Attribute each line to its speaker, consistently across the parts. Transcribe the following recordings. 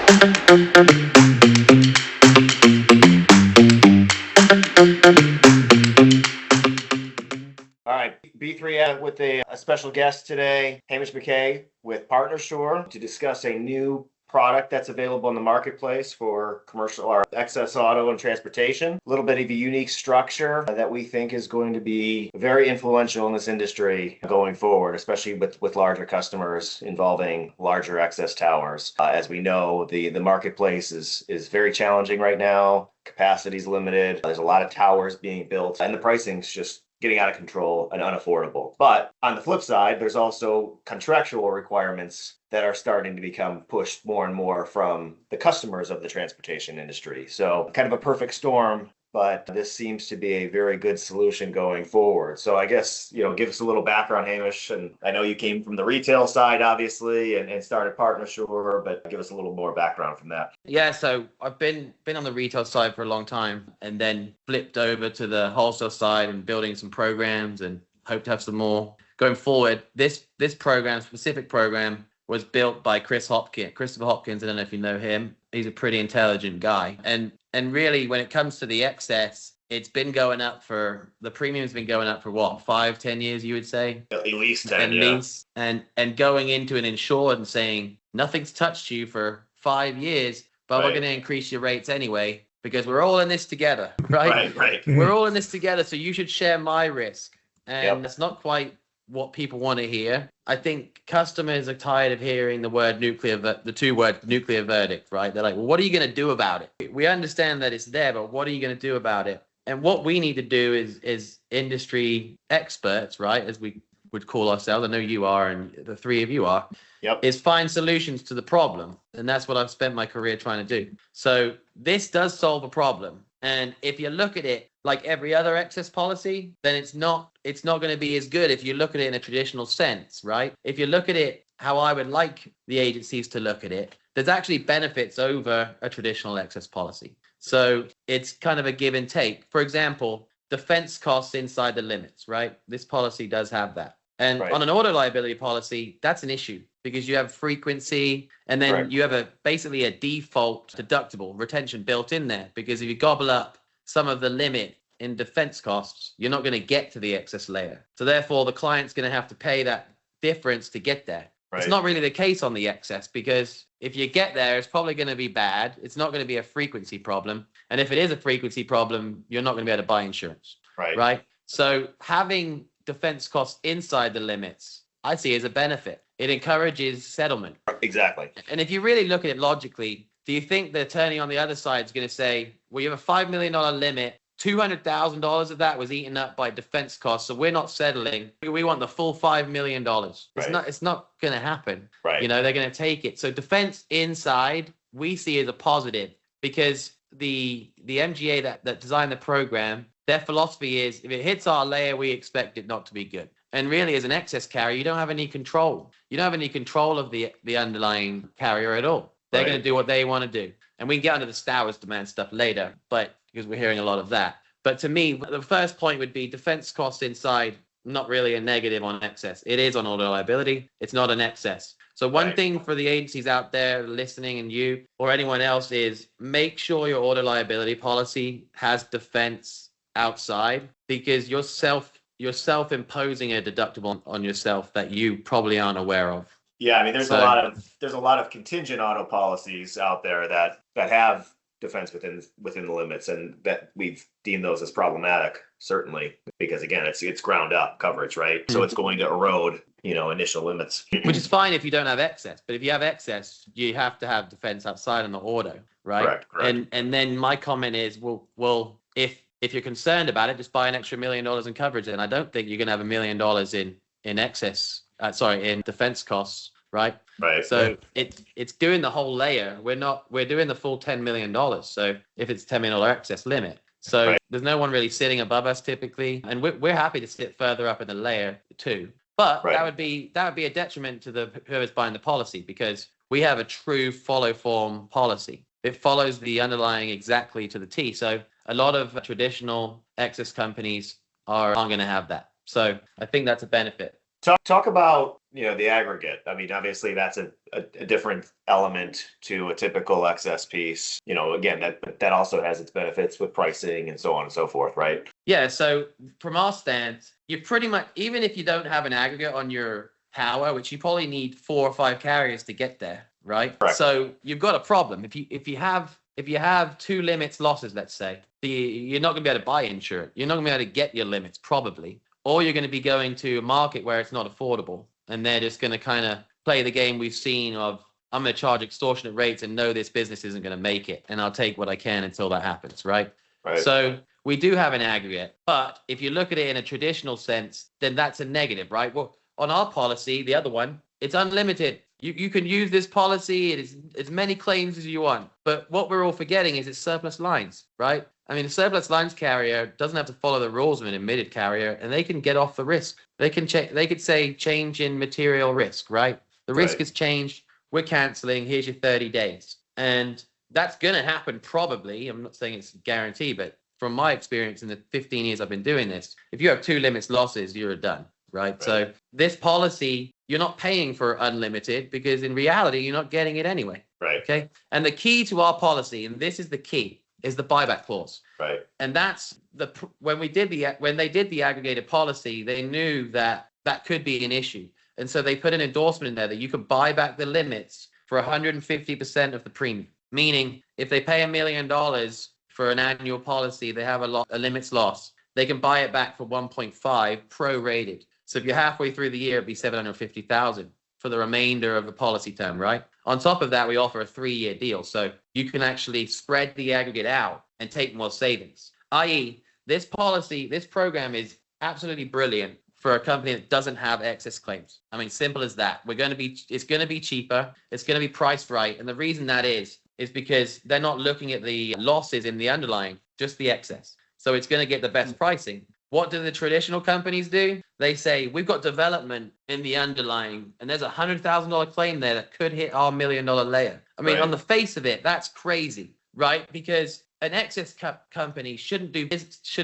Speaker 1: All right, B3 with a special guest today, Hamish McKay with Partnersure, to discuss a new product that's available in the marketplace for commercial or excess auto and transportation. A little bit of a unique structure that we think is going to be very influential in this industry going forward, especially with larger customers involving larger excess towers. As we know, the marketplace is very challenging right now. Capacity is limited. There's a lot of towers being built, and the pricing's just getting out of control and unaffordable. But on the flip side, there's also contractual requirements that are starting to become pushed more and more from the customers of the transportation industry. So kind of a perfect storm, but this seems to be a very good solution going forward. So I guess, give us a little background, Hamish. And I know you came from the retail side, obviously, and started Partnersure, but give us a little more background from that.
Speaker 2: Yeah, so I've been on the retail side for a long time, and then flipped over to the wholesale side and building some programs, and hope to have some more going forward. This specific program, was built by Christopher Hopkins. I don't know if you know him. He's a pretty intelligent guy. And really, when it comes to the excess, it's been going up the premium's been going up for what, 5-10 years, you would say?
Speaker 1: At least 10,
Speaker 2: At least. And going into an insured and saying, nothing's touched you for 5 years, but we're going to increase your rates anyway, because we're all in this together, right?
Speaker 1: Right.
Speaker 2: We're all in this together, so you should share my risk. And that's not quite what people want to hear. I think customers are tired of hearing the two word nuclear verdict, right? They're like, well, what are you going to do about it? We understand that it's there, but what are you going to do about it? And what we need to do is industry experts, right? As we would call ourselves. I know you are, and the three of you are, is find solutions to the problem. And that's what I've spent my career trying to do. So this does solve a problem. And if you look at it like every other excess policy, then it's not going to be as good if you look at it in a traditional sense, right? If you look at it how I would like the agencies to look at it, there's actually benefits over a traditional excess policy. So it's kind of a give and take. For example, defense costs inside the limits, right? This policy does have that. And on an auto liability policy, that's an issue because you have frequency, and then you have basically a default deductible retention built in there, because if you gobble up some of the limit in defense costs, you're not going to get to the excess layer. So therefore, the client's going to have to pay that difference to get there. It's not really the case on the excess, because if you get there, it's probably going to be bad. It's not going to be a frequency problem. And if it is a frequency problem, you're not going to be able to buy insurance. Right? So having defense costs inside the limits, I see as a benefit. It encourages settlement.
Speaker 1: Exactly.
Speaker 2: And if you really look at it logically, do you think the attorney on the other side is going to say, well, you have a $5 million limit, $200,000 of that was eaten up by defense costs, so we're not settling. We want the full $5 million. It's not going to happen. They're going to take it. So defense inside, we see as a positive, because the MGA that designed the program, their philosophy is, if it hits our layer, we expect it not to be good. And really, as an excess carrier, you don't have any control. You don't have any control of the underlying carrier at all. They're going to do what they want to do. And we can get onto the Stowers demand stuff later, but because we're hearing a lot of that. But to me, the first point would be defense costs inside, not really a negative on excess. It is on auto liability. It's not an excess. So one thing for the agencies out there listening, and you or anyone else, is make sure your auto liability policy has defense outside, because you're self-imposing a deductible on yourself that you probably aren't aware of.
Speaker 1: Yeah, I mean, there's a lot of contingent auto policies out there that have defense within the limits, and that we've deemed those as problematic, certainly, because again, it's ground up coverage, right? So it's going to erode, initial limits.
Speaker 2: Which is fine if you don't have excess, but if you have excess, you have to have defense outside on the auto, right? Correct. And then my comment is, well, if you're concerned about it, just buy an extra $1 million in coverage. And I don't think you're going to have $1 million in excess, in defense costs, right? So it's doing the whole layer. We're doing the full $10 million. So if it's $10 million excess limit, so there's no one really sitting above us typically, and we're happy to sit further up in the layer too. But that would be a detriment to whoever's buying the policy, because we have a true follow form policy. It follows the underlying exactly to the T. So a lot of traditional excess companies aren't going to have that. So I think that's a benefit.
Speaker 1: Talk about the aggregate. I mean, obviously that's a different element to a typical excess piece. Again, that also has its benefits with pricing and so on and so forth, right?
Speaker 2: Yeah. So from our stance, you pretty much, even if you don't have an aggregate on your tower, which you probably need 4 or 5 carriers to get there, right?
Speaker 1: Correct.
Speaker 2: So you've got a problem. If you have 2 limits losses, let's say, you're not going to be able to buy insurance. You're not going to be able to get your limits probably, or you're going to be going to a market where it's not affordable, and they're just going to kind of play the game we've seen of, I'm going to charge extortionate rates and know this business isn't going to make it, and I'll take what I can until that happens, right?
Speaker 1: Right.
Speaker 2: So we do have an aggregate, but if you look at it in a traditional sense, then that's a negative, right? Well, on our policy, the other one, it's unlimited. You can use this policy. It is as many claims as you want. But what we're all forgetting is it's surplus lines, right? I mean, a surplus lines carrier doesn't have to follow the rules of an admitted carrier, and they can get off the risk. They could say change in material risk, right? The risk has changed. We're canceling. Here's your 30 days. And that's going to happen probably. I'm not saying it's a guarantee, but from my experience in the 15 years I've been doing this, if you have 2 limits losses, you're done. Right. So this policy, you're not paying for unlimited because in reality, you're not getting it anyway.
Speaker 1: Right.
Speaker 2: Okay. And the key to our policy, and this is the key, is the buyback clause.
Speaker 1: Right.
Speaker 2: And that's when they did the aggregated policy, they knew that could be an issue. And so they put an endorsement in there that you could buy back the limits for 150% of the premium. Meaning if they pay $1 million for an annual policy, they have a limits loss. They can buy it back for 1.5 prorated. So if you're halfway through the year, it'd be 750,000 for the remainder of the policy term, right? On top of that, we offer a 3-year deal. So you can actually spread the aggregate out and take more savings. I.e., this program is absolutely brilliant for a company that doesn't have excess claims. I mean, simple as that. It's going to be cheaper. It's going to be priced right. And the reason that is because they're not looking at the losses in the underlying, just the excess. So it's going to get the best pricing. What do the traditional companies do? They say, we've got development in the underlying, and there's a $100,000 claim there that could hit our $1 million layer. I mean, on the face of it, that's crazy, right? Because an excess company should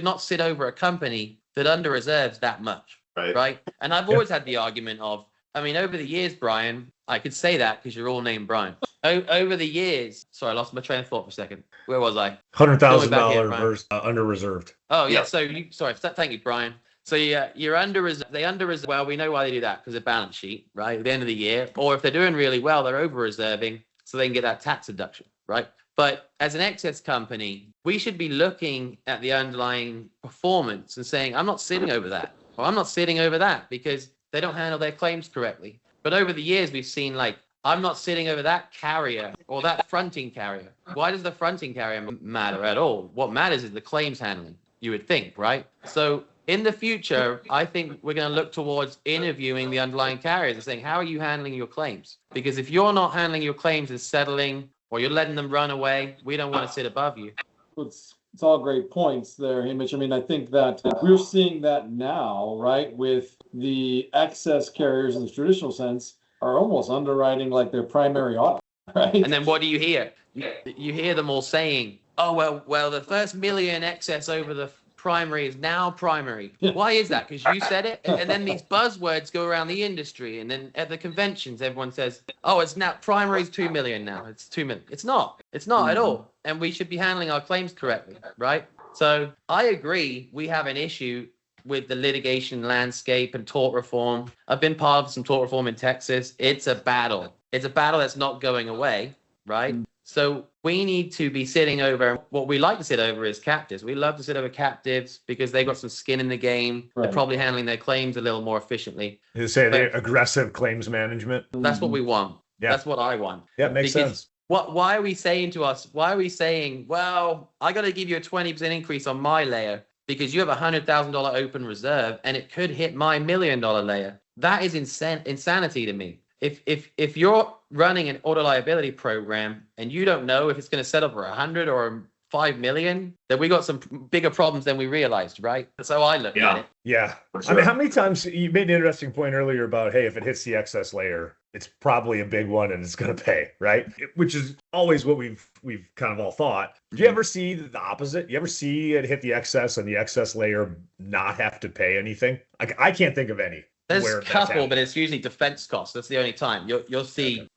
Speaker 2: not sit over a company that under-reserves that much, right? And I've always had the argument of, I mean, over the years, Brian, I could say that because you're all named Brian. Over the years, sorry, I lost my train of thought for a second. Where was I?
Speaker 3: $100,000 versus under-reserved.
Speaker 2: Oh, yeah. So, thank you, Brian. So, yeah, you're under-reserved. They under-reserve. Well, we know why they do that because of balance sheet, right? At the end of the year. Or if they're doing really well, they're over-reserving so they can get that tax deduction, right? But as an excess company, we should be looking at the underlying performance and saying, I'm not sitting over that. Or I'm not sitting over that because they don't handle their claims correctly. But over the years, we've seen I'm not sitting over that carrier or that fronting carrier. Why does the fronting carrier matter at all? What matters is the claims handling, you would think, right? So in the future, I think we're going to look towards interviewing the underlying carriers and saying, how are you handling your claims? Because if you're not handling your claims and settling, or you're letting them run away, we don't want to sit above you.
Speaker 4: It's all great points there, Hamish. I mean, I think that we're seeing that now, right, with the excess carriers in the traditional sense are almost underwriting like their primary auto, right?
Speaker 2: And then what do you hear? You hear them all saying, oh, well, the first million excess over the primary is now primary. Why is that? Because you said it. And then these buzzwords go around the industry. And then at the conventions, everyone says, oh, it's now primary is 2 million now. It's 2 million. It's not at all. And we should be handling our claims correctly, right? So I agree. We have an issue with the litigation landscape and tort reform. I've been part of some tort reform in Texas. It's a battle. It's a battle that's not going away, right? So we need to be sitting over, what we like to sit over is captives. We love to sit over captives because they've got some skin in the game. They're probably handling their claims a little more efficiently.
Speaker 3: You say they're aggressive claims management.
Speaker 2: That's what we want. Yeah. That's what I want.
Speaker 3: Yeah, makes sense.
Speaker 2: Why are we saying, well, I got to give you a 20% increase on my layer because you have a $100,000 open reserve and it could hit my $1 million layer. That is insanity to me. If you're running an auto liability program and you don't know if it's going to settle for 100 or 5 million, then we got some bigger problems than we realized, right? That's how I look at it.
Speaker 3: Yeah.
Speaker 1: Sure.
Speaker 3: I mean, how many times you made an interesting point earlier about, hey, if it hits the excess layer, it's probably a big one and it's going to pay, right? Which is always what we've kind of all thought. Do you ever see the opposite? You ever see it hit the excess and the excess layer not have to pay anything? I can't think of any.
Speaker 2: There's
Speaker 3: where
Speaker 2: a
Speaker 3: that's
Speaker 2: couple,
Speaker 3: happening.
Speaker 2: but it's usually defense costs. That's the only time you'll see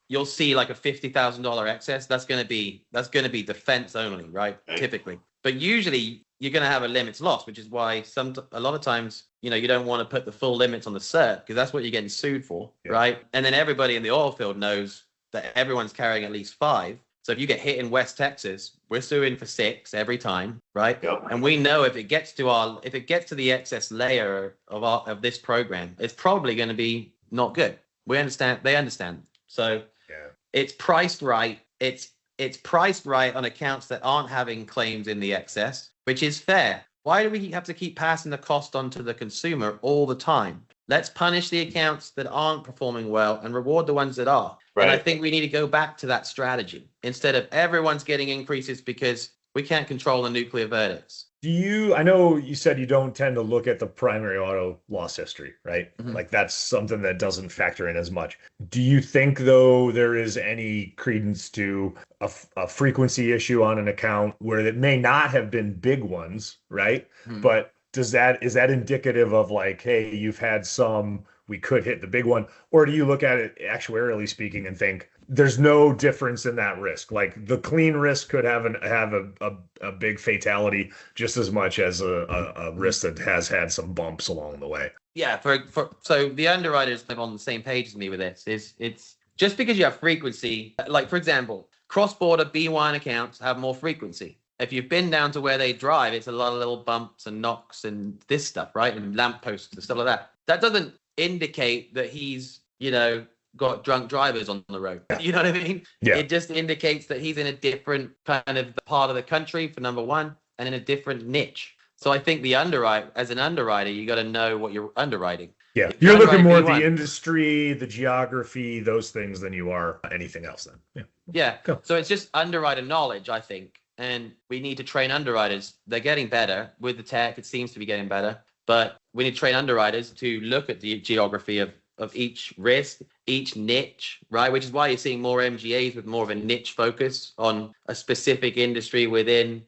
Speaker 2: like a $50,000 excess. That's gonna be defense only, right? Typically, but usually you're gonna have a limits loss, which is why a lot of times you don't want to put the full limits on the cert because that's what you're getting sued for, right? And then everybody in the oil field knows that everyone's carrying at least 5. So if you get hit in West Texas, we're suing for 6 every time, right?
Speaker 1: Yep.
Speaker 2: And we know if it gets to the excess layer of this program, it's probably going to be not good. We understand. They understand. So it's priced right. It's priced right on accounts that aren't having claims in the excess, which is fair. Why do we have to keep passing the cost on to the consumer all the time? Let's punish the accounts that aren't performing well and reward the ones that are.
Speaker 1: Right.
Speaker 2: And I think we need to go back to that strategy instead of everyone's getting increases because we can't control the nuclear verdicts.
Speaker 3: I know you said you don't tend to look at the primary auto loss history, right?
Speaker 2: Mhm.
Speaker 3: Like that's something that doesn't factor in as much. Do you think though there is any credence to a frequency issue on an account where it may not have been big ones, right?
Speaker 2: Mhm.
Speaker 3: But is that indicative of like, hey, you've had some, we could hit the big one? Or do you look at it actuarially speaking and think there's no difference in that risk? Like the clean risk could have a big fatality just as much as a risk that has had some bumps along the way.
Speaker 2: Yeah, so the underwriters live on the same page as me with this. It's just because you have frequency, like for example, cross-border B1 accounts have more frequency. If you've been down to where they drive, it's a lot of little bumps and knocks and this stuff, right? And lampposts and stuff like that. That doesn't indicate that he's, got drunk drivers on the road. You know what I mean?
Speaker 3: Yeah.
Speaker 2: It just indicates that he's in a different kind of part of the country, for number one, and in a different niche. So I think as an underwriter, you got to know what you're underwriting.
Speaker 3: Yeah.
Speaker 2: If you
Speaker 3: You're looking
Speaker 2: underwrite
Speaker 3: more at
Speaker 2: B1,
Speaker 3: the industry, the geography, those things than you are anything else then. Yeah.
Speaker 2: Yeah.
Speaker 3: Cool.
Speaker 2: So it's just underwriter knowledge, I think. And we need to train underwriters. They're getting better with the tech. It seems to be getting better. But we need to train underwriters to look at the geography of each risk, each niche, right? Which is why you're seeing more MGAs with more of a niche focus on a specific industry within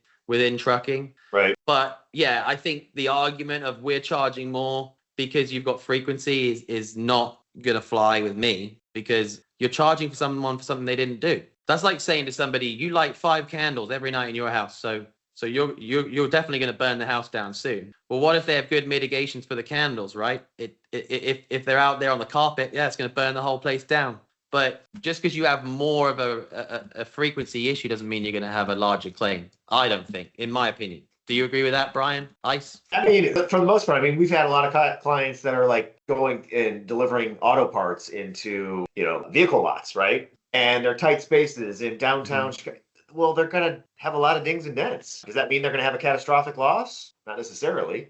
Speaker 2: trucking.
Speaker 1: Right.
Speaker 2: But yeah, I think the argument of we're charging more because you've got frequency is not going to fly with me, because you're charging for someone for something they didn't do. That's like saying to somebody, you light 5 candles every night in your house, so you're definitely going to burn the house down soon. Well, what if they have good mitigations for the candles, right? If they're out there on the carpet, it's going to burn the whole place down. But just because you have more of a frequency issue doesn't mean you're going to have a larger claim. I don't think, in my opinion. Do you agree with that, Brian? Ice?
Speaker 1: I mean, for the most part, we've had a lot of clients that are like going and delivering auto parts into, vehicle lots, right? And they're tight spaces in downtown Chicago. Well, they're going to have a lot of dings and dents. Does that mean they're going to have a catastrophic loss? Not necessarily,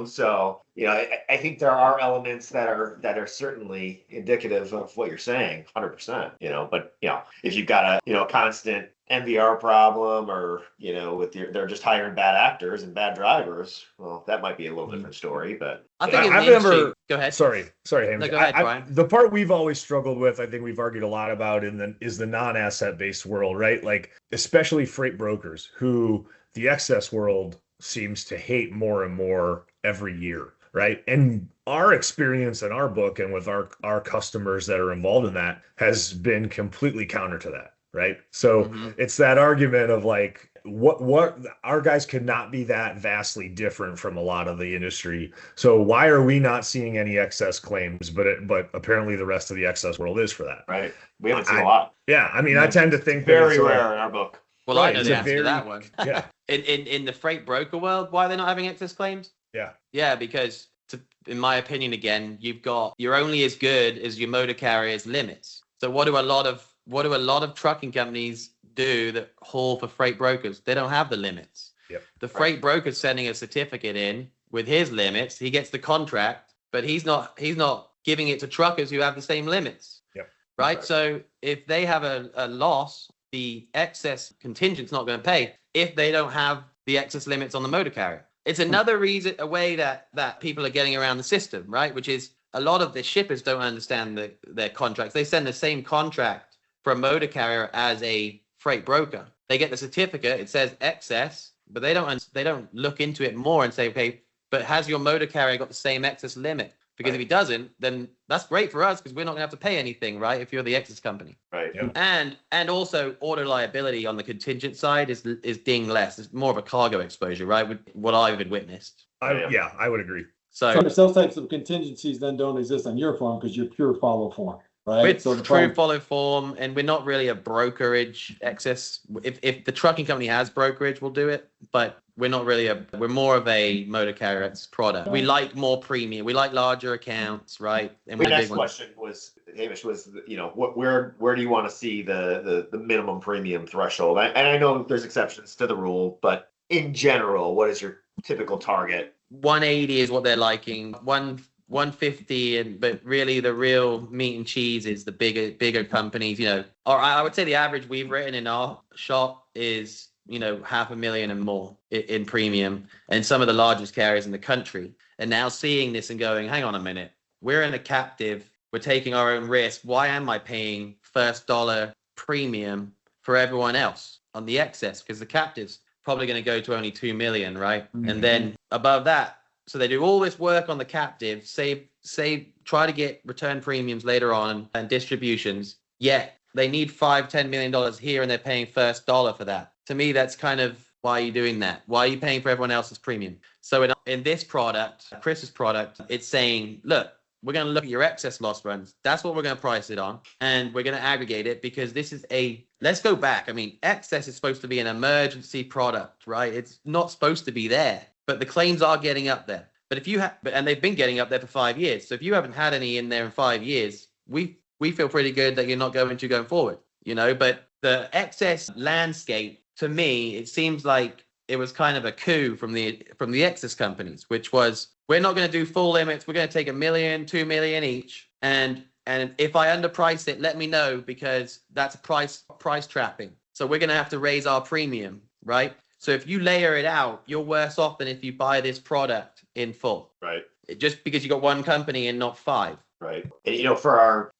Speaker 1: So, I think there are elements that are certainly indicative of what you're saying, 100%. But if you've got a constant MVR problem, or they're just hiring bad actors and bad drivers, well, that might be a little different story. But
Speaker 2: I think
Speaker 3: I've never.
Speaker 2: Go ahead.
Speaker 3: Sorry, Hamish.
Speaker 2: No, go ahead, Brian.
Speaker 3: The part we've always struggled with, I think we've argued a lot about, is the non-asset based world, right? Like especially freight brokers, who the excess world seems to hate more and more every year, right? And our experience in our book and with our customers that are involved in that has been completely counter to that, right? So it's that argument of like, what our guys could not be that vastly different from a lot of the industry. So why are we not seeing any excess claims? But apparently the rest of the excess world is for that.
Speaker 1: right, we haven't seen a lot.
Speaker 3: Yeah, I mean, I tend to think that
Speaker 1: Very
Speaker 3: it's
Speaker 1: rare in our book.
Speaker 2: Well,
Speaker 3: Right,
Speaker 2: I know
Speaker 3: it's
Speaker 2: the
Speaker 3: a
Speaker 2: answer to that one.
Speaker 3: Yeah.
Speaker 2: In the freight broker world, why are they not having excess claims?
Speaker 3: Yeah.
Speaker 2: Yeah, because in my opinion, again, you're only as good as your motor carrier's limits. So what do a lot of trucking companies do that haul for freight brokers? They don't have the limits.
Speaker 3: Yep.
Speaker 2: The freight broker's sending a certificate in with his limits. He gets the contract, but he's not giving it to truckers who have the same limits.
Speaker 3: Yep.
Speaker 2: Right. So if they have a loss, the excess contingent's not going to pay if they don't have the excess limits on the motor carrier. It's another a way that people are getting around the system, right? Which is a lot of the shippers don't understand their contracts. They send the same contract for a motor carrier as a freight broker. They get the certificate, it says excess, but they don't look into it more and say, okay, but has your motor carrier got the same excess limit? Because if he doesn't, then that's great for us because we're not going to have to pay anything, right? If you're the excess company.
Speaker 1: Right.
Speaker 3: Yep.
Speaker 2: And also auto liability on the contingent side is ding less. It's more of a cargo exposure, right? With what I've witnessed.
Speaker 3: I would agree.
Speaker 2: So
Speaker 4: those types of contingencies then don't exist on your form because you're pure follow form, right?
Speaker 2: we're
Speaker 4: So the
Speaker 2: true follow form, and we're not really a brokerage excess. If the trucking company has brokerage, we'll do it, but we're not really we're more of a motor carrier product. We like more premium. We like larger accounts, right? And
Speaker 1: My
Speaker 2: we're the
Speaker 1: next
Speaker 2: big ones.
Speaker 1: question was, Hamish, was, where do you want to see the minimum premium threshold? And I know there's exceptions to the rule, but in general, what is your typical target?
Speaker 2: 180 is what they're liking. 150, but really the real meat and cheese is the bigger companies, or I would say the average we've written in our shop is, 500,000 and more in premium, and some of the largest carriers in the country. And now seeing this and going, hang on a minute, we're in a captive, we're taking our own risk. Why am I paying first dollar premium for everyone else on the excess? Because the captive's probably going to go to only 2 million, right?
Speaker 4: Mm-hmm.
Speaker 2: And then above that, so they do all this work on the captive, try to get return premiums later on and distributions, yet they need $5-10 million here and they're paying first dollar for that. To me, that's kind of, why are you doing that? Why are you paying for everyone else's premium? So in this product, Chris's product, it's saying, look, we're going to look at your excess loss runs. That's what we're going to price it on. And we're going to aggregate it because this is let's go back. I mean, excess is supposed to be an emergency product, right? It's not supposed to be there, but the claims are getting up there. But if you have, and they've been getting up there for 5 years. So if you haven't had any in there in 5 years, we feel pretty good that you're not going forward, but the excess landscape, to me, it seems like it was kind of a coup from the excess companies, which was, we're not going to do full limits. We're going to take $1 million, 2 million each. And if I underprice it, let me know, because that's price trapping. So we're going to have to raise our premium, right? So if you layer it out, you're worse off than if you buy this product in full.
Speaker 1: Right.
Speaker 2: Just because you got one company and not 5.
Speaker 1: Right. And for our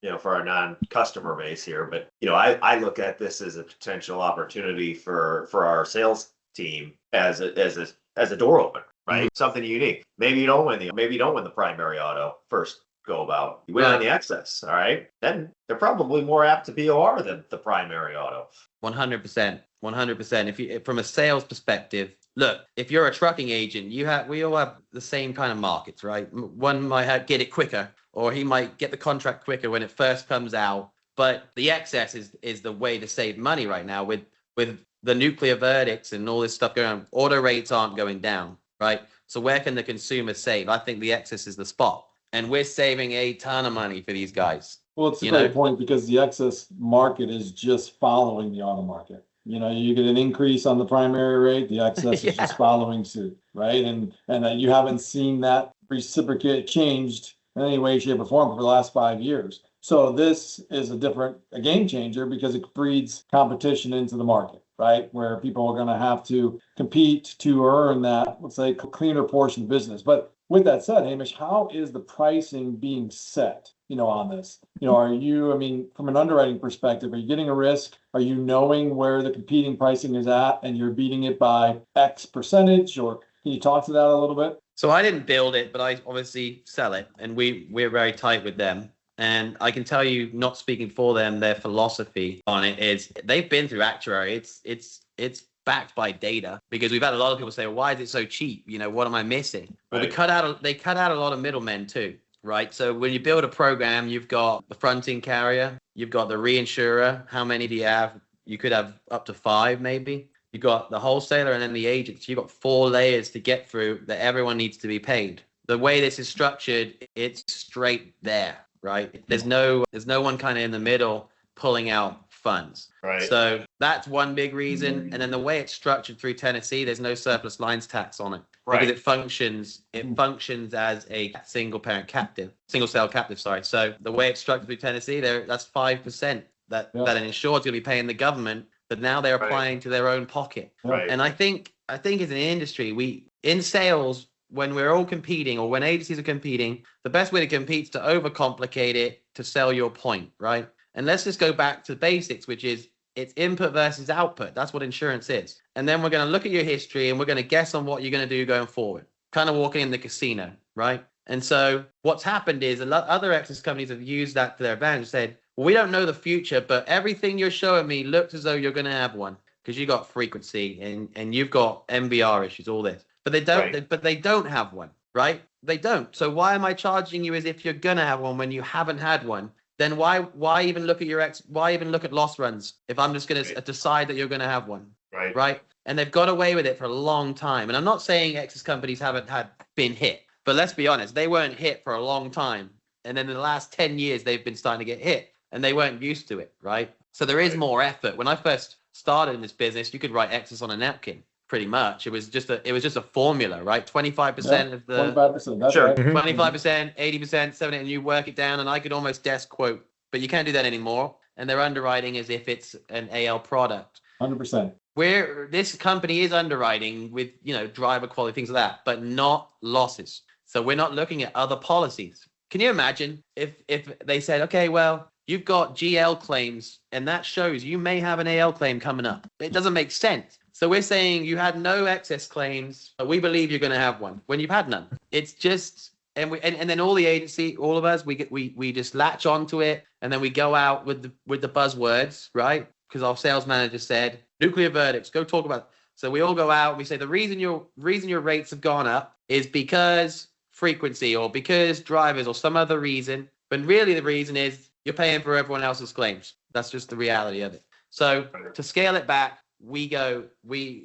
Speaker 1: non-customer base here, but I look at this as a potential opportunity for our sales team as a door opener, right? Mm-hmm. Something unique. Maybe you don't win the primary auto first go about. You win on the excess, all right? Then they're probably more apt to BOR than the primary auto.
Speaker 2: 100%. 100%. If you, from a sales perspective, look, if you're a trucking agent, we all have the same kind of markets, right? One might get it quicker, or he might get the contract quicker when it first comes out. But the excess is the way to save money right now with the nuclear verdicts and all this stuff going on. Auto rates aren't going down, right? So where can the consumer save? I think the excess is the spot, and we're saving a ton of money for these guys.
Speaker 4: Well, it's a great point, because the excess market is just following the auto market. You get an increase on the primary rate, the excess is just following suit, right? And you haven't seen that reciprocate changed in any way, shape, or form for the last 5 years. So this is a game changer, because it breeds competition into the market, right? Where people are going to have to compete to earn that, let's say, cleaner portion of business. But with that said, Hamish, how is the pricing being set, on this? Are you, from an underwriting perspective, are you getting a risk? Are you knowing where the competing pricing is at and you're beating it by X percentage? Or can you talk to that a little bit?
Speaker 2: So I didn't build it, but I obviously sell it, and we're very tight with them. And I can tell you, not speaking for them, their philosophy on it is they've been through actuary. It's backed by data, because we've had a lot of people say, well, why is it so cheap? What am I missing? Well, they cut out a lot of middlemen too, right? So when you build a program, you've got the fronting carrier, you've got the reinsurer. How many do you have? You could have up to 5, maybe. You've got the wholesaler and then the agents. You've got 4 layers to get through that everyone needs to be paid. The way this is structured, it's straight there, right? There's no one kind of in the middle pulling out funds.
Speaker 1: Right.
Speaker 2: So that's one big reason. And then the way it's structured through Tennessee, there's no surplus lines tax on it. Right. Because it functions as a single sale captive, sorry. So the way it's structured through Tennessee, that's 5% that an insured's going to be paying the government, but now they're applying to their own pocket.
Speaker 1: Right.
Speaker 2: And I think as an industry, in sales, when we're all competing, or when agencies are competing, the best way to compete is to overcomplicate it to sell your point, right? And let's just go back to basics, which is it's input versus output. That's what insurance is. And then we're going to look at your history and we're going to guess on what you're going to do going forward. Kind of walking in the casino, right? And so what's happened is a lot other excess companies have used that to their advantage, said, well, we don't know the future, but everything you're showing me looks as though you're going to have one because you got frequency and you've got MVR issues, all this. But they don't,
Speaker 1: Right.
Speaker 2: but they don't have one, right? They don't. So why am I charging you as if you're going to have one when you haven't had one? Then why even look at why even look at loss runs if I'm just going to decide that you're going to have one? Right. And they've got away with it for a long time. And I'm not saying excess companies haven't been hit, but let's be honest, they weren't hit for a long time. And then in the last 10 years, they've been starting to get hit and they weren't used to it. Right. So there is more effort. When I first started in this business, you could write excess on a napkin. Pretty much. It was just a formula, right? 25% of the
Speaker 4: 25%. That's
Speaker 1: Sure.
Speaker 4: right.
Speaker 2: 25%, 80%, 70%, and you work it down, and I could almost desk quote, but you can't do that anymore. And they're underwriting as if it's an AL product.
Speaker 4: 100%.
Speaker 2: Where this company is underwriting with, driver quality, things like that, but not losses. So we're not looking at other policies. Can you imagine if they said, okay, well, you've got GL claims, and that shows you may have an AL claim coming up. It doesn't make sense. So we're saying you had no excess claims, but we believe you're going to have one when you've had none. It's just, and then all the agency, all of us, we just latch onto it, and then we go out with the buzzwords, right? Because our sales manager said nuclear verdicts. Go talk about it. So we all go out. We say the reason your rates have gone up is because frequency or because drivers or some other reason. But really, the reason is you're paying for everyone else's claims. That's just the reality of it. So to scale it back, we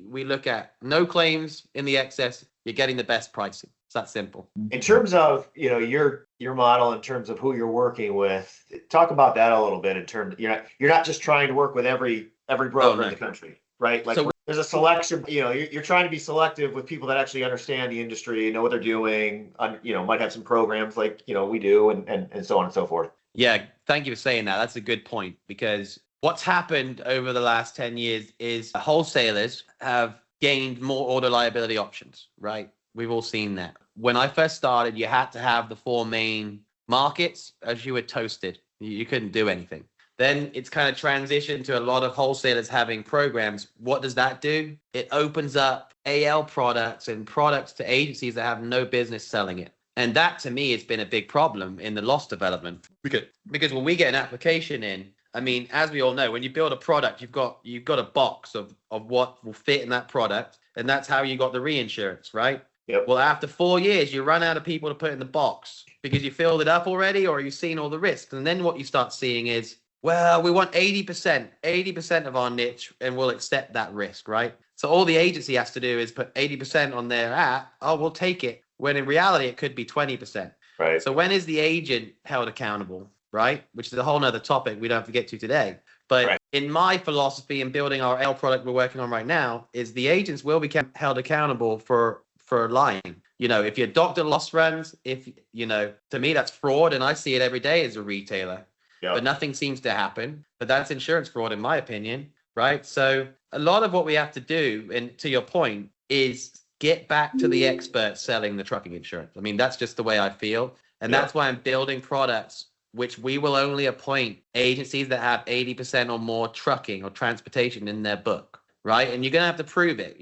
Speaker 2: look at no claims in the excess. You're getting the best pricing. It's that simple.
Speaker 1: In terms of, your model, in terms of who you're working with, talk about that a little bit. In terms, you're not just trying to work with every broker in the country, right? Like there's a selection. You're trying to be selective with people that actually understand the industry, know what they're doing. Might have some programs like we do, and so on and so forth.
Speaker 2: Yeah, thank you for saying that. That's a good point, because what's happened over the last 10 years is wholesalers have gained more auto liability options, right? We've all seen that. When I first started, you had to have the 4 main markets, as you were toasted. You couldn't do anything. Then it's kind of transitioned to a lot of wholesalers having programs. What does that do? It opens up AL products and products to agencies that have no business selling it. And that, to me, has been a big problem in the loss development. Because when we get an application in, I mean, as we all know, when you build a product, you've got a box of what will fit in that product, and that's how you got the reinsurance, right?
Speaker 1: Yep.
Speaker 2: Well, after 4 years, you run out of people to put in the box because you filled it up already, or you've seen all the risks. And then what you start seeing is, well, we want 80% of our niche, and we'll accept that risk, right? So all the agency has to do is put 80% on their app. Oh, we'll take it. When in reality, it could be 20%.
Speaker 1: Right.
Speaker 2: So when is the agent held accountable, right? Which is a whole nother topic we don't have to get to today. But in my philosophy in building our L product we're working on right now is the agents will be held accountable for lying. If your doctor loss runs, to me, that's fraud. And I see it every day as a retailer. Yep. But nothing seems to happen. But that's insurance fraud, in my opinion, right? So a lot of what we have to do, and to your point, is get back to the experts selling the trucking insurance. I mean, that's just the way I feel. And that's why I'm building products which we will only appoint agencies that have 80% or more trucking or transportation in their book, right? And you're going to have to prove it.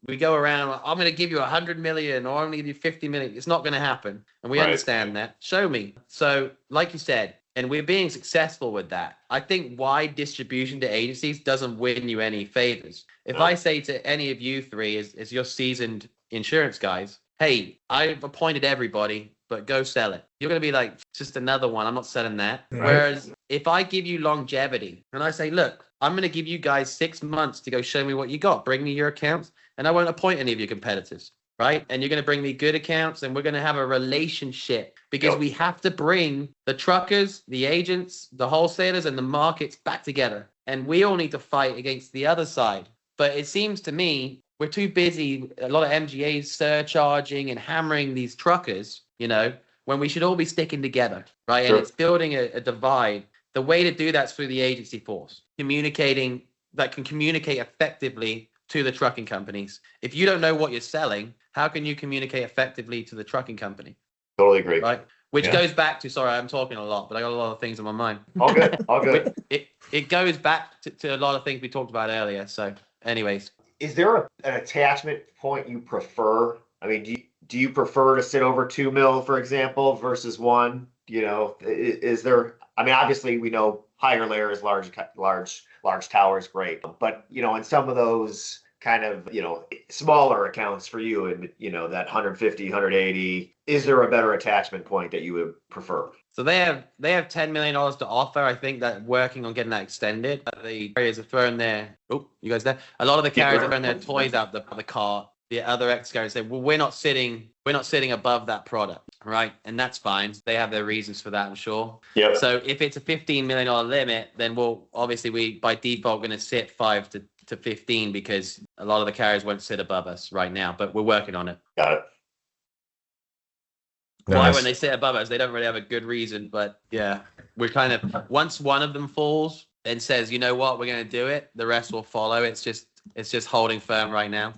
Speaker 2: We go around, I'm going to give you 100 million or I'm going to give you 50 million. It's not going to happen. And we understand that. Show me. So like you said, and we're being successful with that. I think wide distribution to agencies doesn't win you any favors. If I say to any of you three, as your seasoned insurance guys, hey, I've appointed everybody, but go sell it. You're going to be like, just another one. I'm not selling that. Right. Whereas if I give you longevity and I say, look, I'm going to give you guys 6 months to go show me what you got. Bring me your accounts and I won't appoint any of your competitors. Right. And you're going to bring me good accounts and we're going to have a relationship because we have to bring the truckers, the agents, the wholesalers and the markets back together. And we all need to fight against the other side. But it seems to me we're too busy. A lot of MGAs surcharging and hammering these truckers, when we should all be sticking together. Right. Sure. And it's building a divide. The way to do that's through the agency force, communicating that can communicate effectively to the trucking companies. If you don't know what you're selling, how can you communicate effectively to the trucking company?
Speaker 1: Totally agree.
Speaker 2: Right. Which goes back to, sorry, I'm talking a lot, but I got a lot of things in my mind.
Speaker 1: All good. All good.
Speaker 2: It goes back to a lot of things we talked about earlier. So anyways.
Speaker 1: Is there an attachment point you prefer? I mean, do you prefer to sit over 2 mil, for example, versus 1? You know, is there, I mean, obviously we know higher layers, large towers, great. But, you know, in some of those kind of, you know, smaller accounts for you and, you know, that 150, 180, is there a better attachment point that you would prefer?
Speaker 2: So they have $10 million to offer. I think that working on getting that extended. The carriers are throwing their, oh, you guys there? A lot of the carriers are throwing their toys out the cart. The other ex carriers say, well, we're not sitting above that product, right? And that's fine. They have their reasons for that, I'm sure.
Speaker 1: Yeah.
Speaker 2: So if it's a $15 million limit, then we'll obviously we by default going to sit 5 to 15 because a lot of the carriers won't sit above us right now, but we're working on it.
Speaker 1: Got it.
Speaker 2: Why
Speaker 3: Nice.
Speaker 2: when they sit above us, they don't really have a good reason, but yeah, we're kind of, once one of them falls and says, you know what, we're going to do it, the rest will follow. It's just holding firm right now.